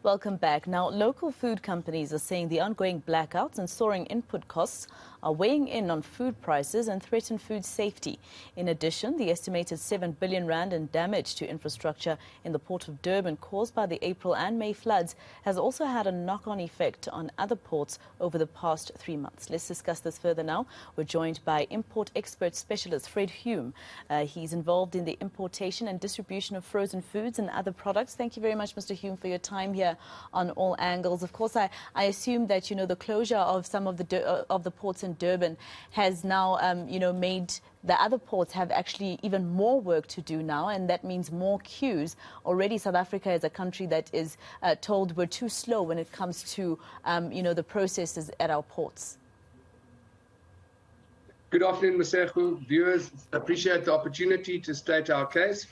Welcome back. Now, local food companies are saying the ongoing blackouts and soaring input costs are weighing in on food prices and threaten food safety. In addition, the estimated 7 billion rand in damage to infrastructure in the Port of Durban caused by the April and May floods has also had a knock-on effect on other ports over the past 3 months. Let's discuss this further now. We're joined by import expert specialist Fred Hume. He's involved in the importation and distribution of frozen foods and other products. Thank you very much, Mr. Hume, for your time here on all angles. Of course, I assume that, the closure of some of the ports in Durban has now, made the other ports have actually even more work to do now, and that means more queues. Already, South Africa is a country that is told we're too slow when it comes to, the processes at our ports. Good afternoon, Masego. Viewers, appreciate the opportunity to state our case.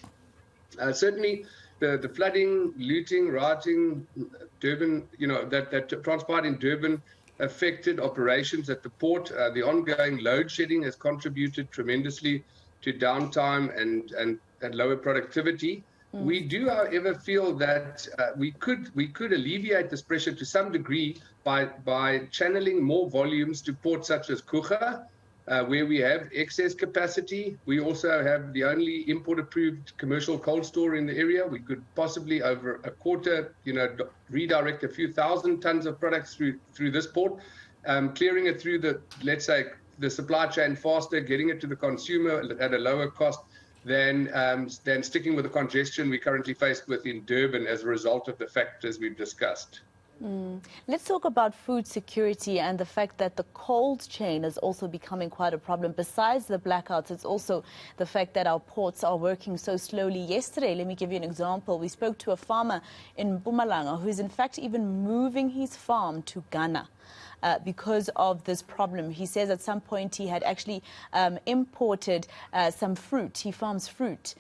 Certainly, the flooding, looting, rioting, Durban, that transpired in Durban affected operations at the port. The ongoing load shedding has contributed tremendously to downtime and lower productivity. We do, however, feel that we could alleviate this pressure to some degree by channeling more volumes to ports such as Kucha, where we have excess capacity. We also have the only import-approved commercial cold store in the area. We could possibly, over a quarter, redirect a few thousand tons of products through this port, clearing it through the supply chain faster, getting it to the consumer at a lower cost than sticking with the congestion we currently faced with in Durban as a result of the factors we've discussed. Let's talk about food security and the fact that the cold chain is also becoming quite a problem. Besides the blackouts, it's also the fact that our ports are working so slowly. Yesterday, let me give you an example. We spoke to a farmer in Mpumalanga who's in fact even moving his farm to Ghana. Because of this problem. He says at some point he had actually imported some fruit. He farms fruit.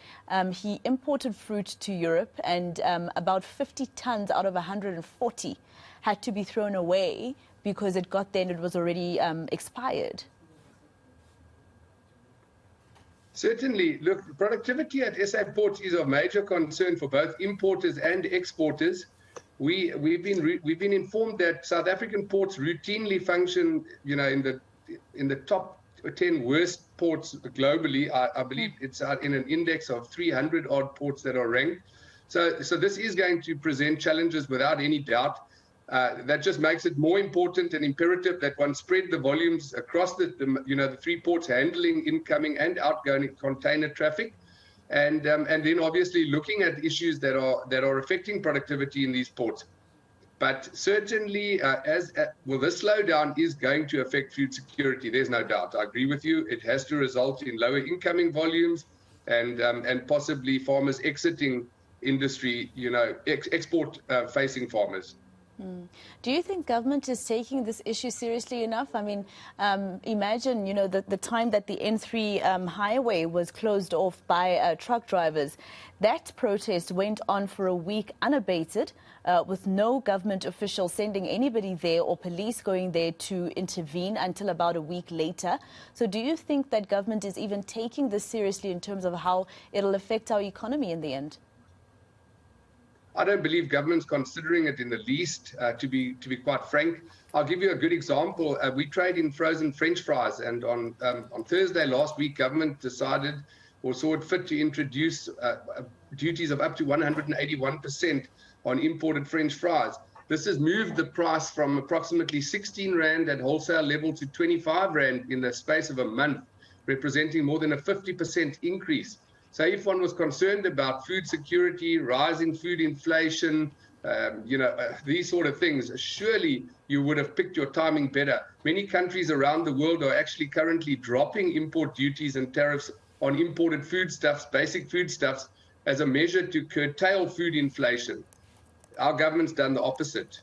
He imported fruit to Europe, and about 50 tons out of 140 had to be thrown away because it got there and it was already expired. Certainly. Look, productivity at SA ports is of major concern for both importers and exporters. We've been informed that South African ports routinely function, in the top 10 worst ports globally. I believe it's in an index of 300 odd ports that are ranked. So this is going to present challenges without any doubt. That just makes it more important and imperative that one spread the volumes across the three ports handling incoming and outgoing container traffic. And then obviously looking at issues that are affecting productivity in these ports. But certainly, this slowdown is going to affect food security. There's no doubt. I agree with you. It has to result in lower incoming volumes and possibly farmers exiting industry, export-facing farmers. Do you think government is taking this issue seriously enough? I mean, imagine, the time that the N3 highway was closed off by truck drivers. That protest went on for a week unabated, with no government official sending anybody there or police going there to intervene until about a week later. So do you think that government is even taking this seriously in terms of how it'll affect our economy in the end? I don't believe government's considering it in the least, to be quite frank. I'll give you a good example. We trade in frozen French fries, and on Thursday last week, government decided or saw it fit to introduce duties of up to 181% on imported French fries. This has moved the price from approximately 16 Rand at wholesale level to 25 Rand in the space of a month, representing more than a 50% increase. So if one was concerned about food security, rising food inflation, these sort of things, surely you would have picked your timing better. Many countries around the world are actually currently dropping import duties and tariffs on imported foodstuffs, basic foodstuffs, as a measure to curtail food inflation. Our government's done the opposite.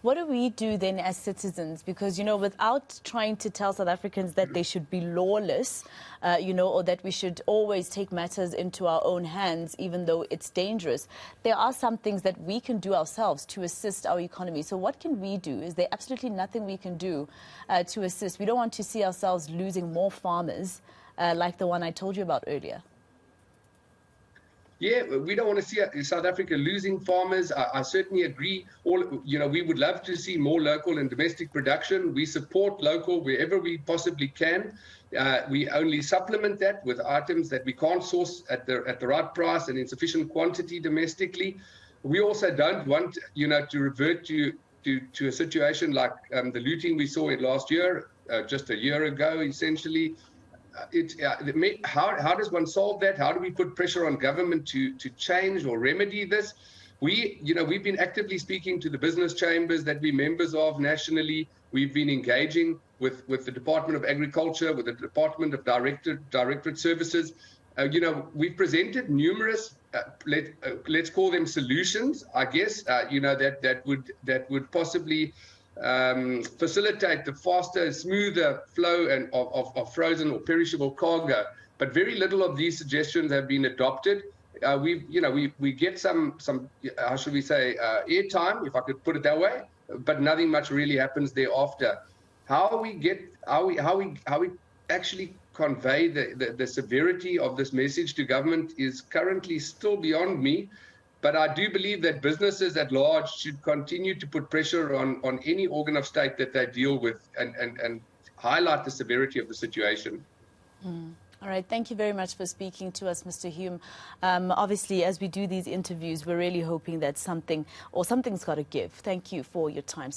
What do we do then as citizens? Because, without trying to tell South Africans that they should be lawless, or that we should always take matters into our own hands, even though it's dangerous, there are some things that we can do ourselves to assist our economy. So what can we do? Is there absolutely nothing we can do to assist? We don't want to see ourselves losing more farmers like the one I told you about earlier. Yeah, we don't want to see South Africa losing farmers. I certainly agree. We would love to see more local and domestic production. We support local wherever we possibly can. We only supplement that with items that we can't source at the right price and in sufficient quantity domestically. We also don't want, to revert to a situation like the looting we saw last year, just a year ago, essentially. How does one solve that? How do we put pressure on government to change or remedy this? We've been actively speaking to the business chambers that we're members of nationally. We've been engaging with the Department of Agriculture, with the Department of Directorate Services. We've presented numerous, let's call them solutions, I guess, that would possibly facilitate the faster, smoother flow of frozen or perishable cargo. But very little of these suggestions have been adopted. We get some how should we say, airtime, if I could put it that way, but nothing much really happens thereafter. How we actually convey the severity of this message to government is currently still beyond me. But I do believe that businesses at large should continue to put pressure on any organ of state that they deal with and highlight the severity of the situation. All right. Thank you very much for speaking to us, Mr. Hume. Obviously, as we do these interviews, we're really hoping that something's got to give. Thank you for your time.